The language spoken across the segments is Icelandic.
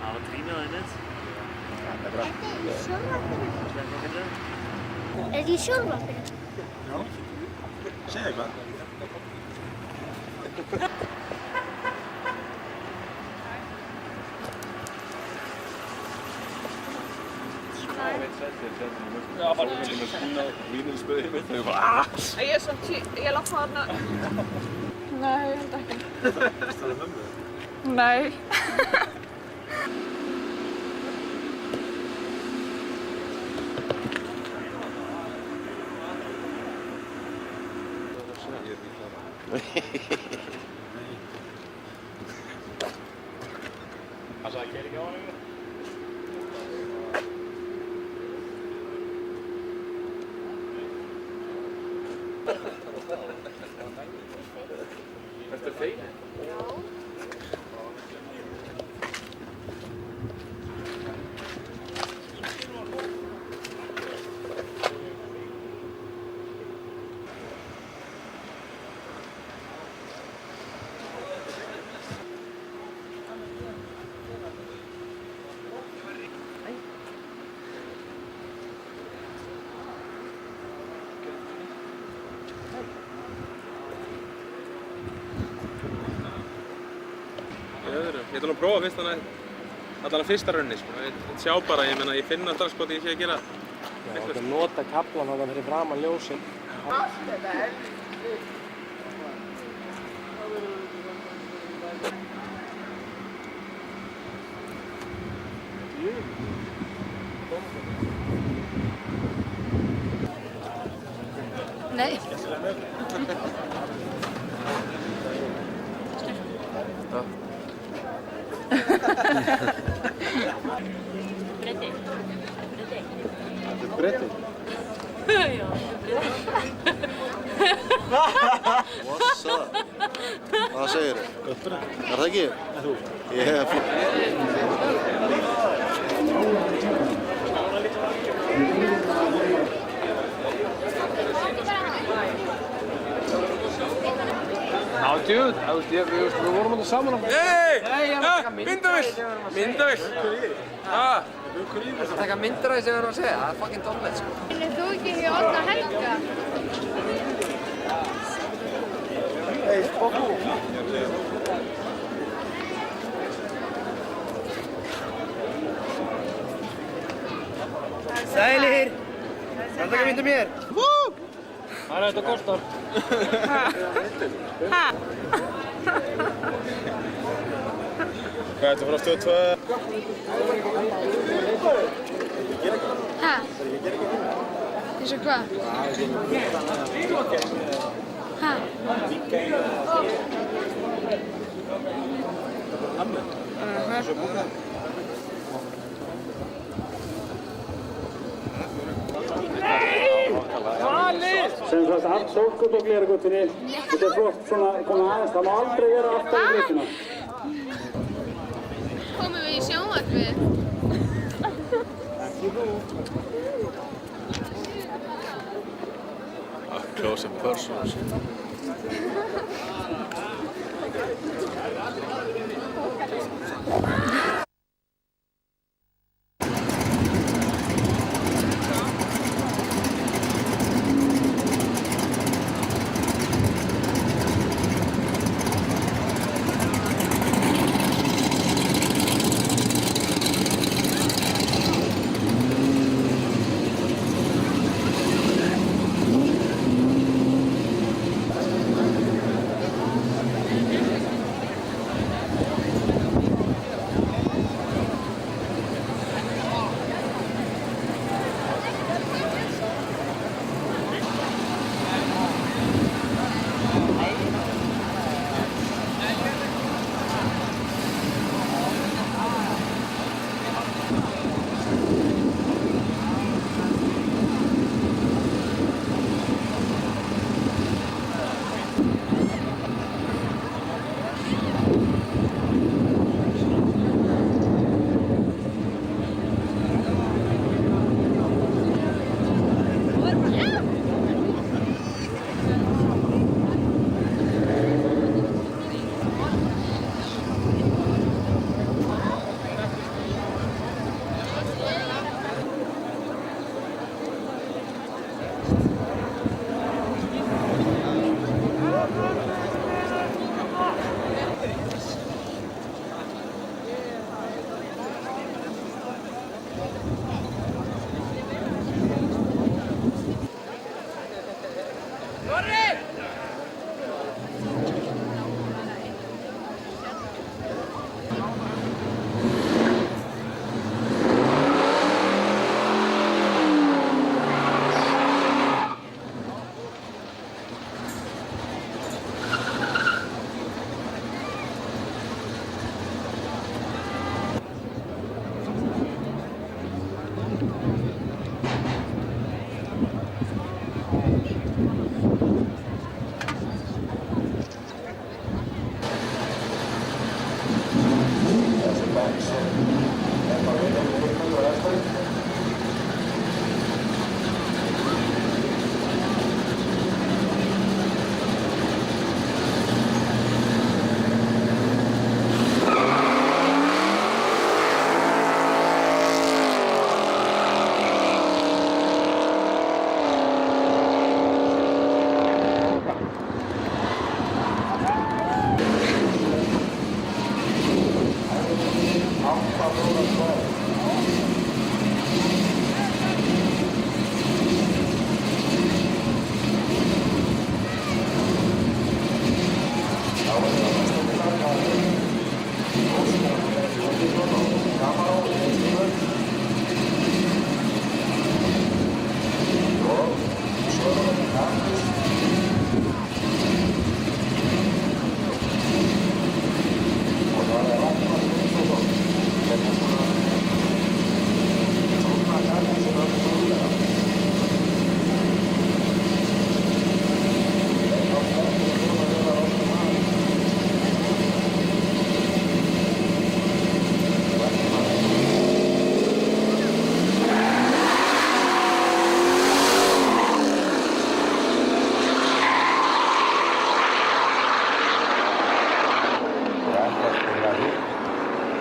Hafa trínað einmitt. Þetta er bra. Þetta í sjónvarpinu. Hvað Þetta í sjónvarpinu. Já. Segðu eitthvað. Já, bara með skína vínilspöðið mitt. Það er bara Ég er samt ég lappa þarna. Nei, ég held ekki. Það er mömmu. Nei. Passa að keyra ekki á hann eitthvað? Ertu fegin? Ég ætla að prófa fyrst allan fyrsta raunni, sko. Ég sjá bara, ég meina, ég finna strax hvort ég sé að gera. Já, þú ætla að nota kaflan þarna fyrir framan ljósin. Nei. Bretti. Þetta er bretti. Já, What's up? Hvað segir þið? Er það ekki? Þú? Ég hef Já, djúð, við vorum alltaf saman á... Myndavill! Myndavill! Það taka myndir af því sem við erum að segja, það er fucking dómlegt, sko. Finnir þú ekki hjá Árna Helga? Hey, spokku. Sælir! Það er taka myndir mér! Hvað er þetta kostar? Hvað er þetta frá stöð 2? Hæ? Eins og hvað? Hæ? Sem sagt, allt fólk út á gleragötunni. Þetta er flott svona, koma aðeins, það má aldrei vera aftur í breytina. Komum við í sjónvarpið? Up close and personal.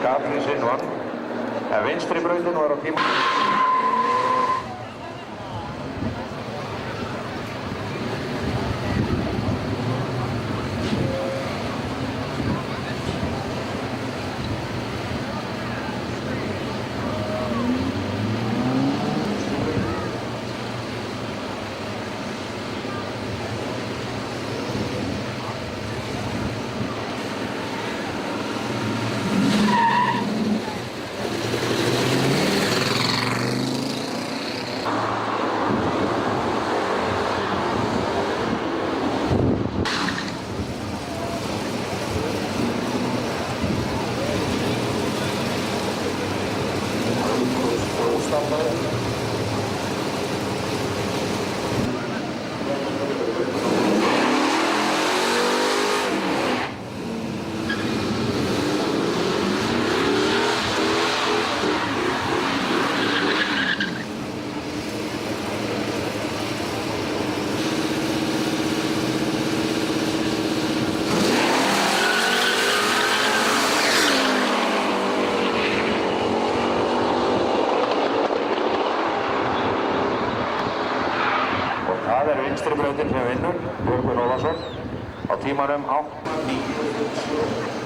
Katrín vann. En vinstri brautin var á tíma. Það vinstri brautin sem vinnur, Björgvin Ólafsson, á tímanum 8:09.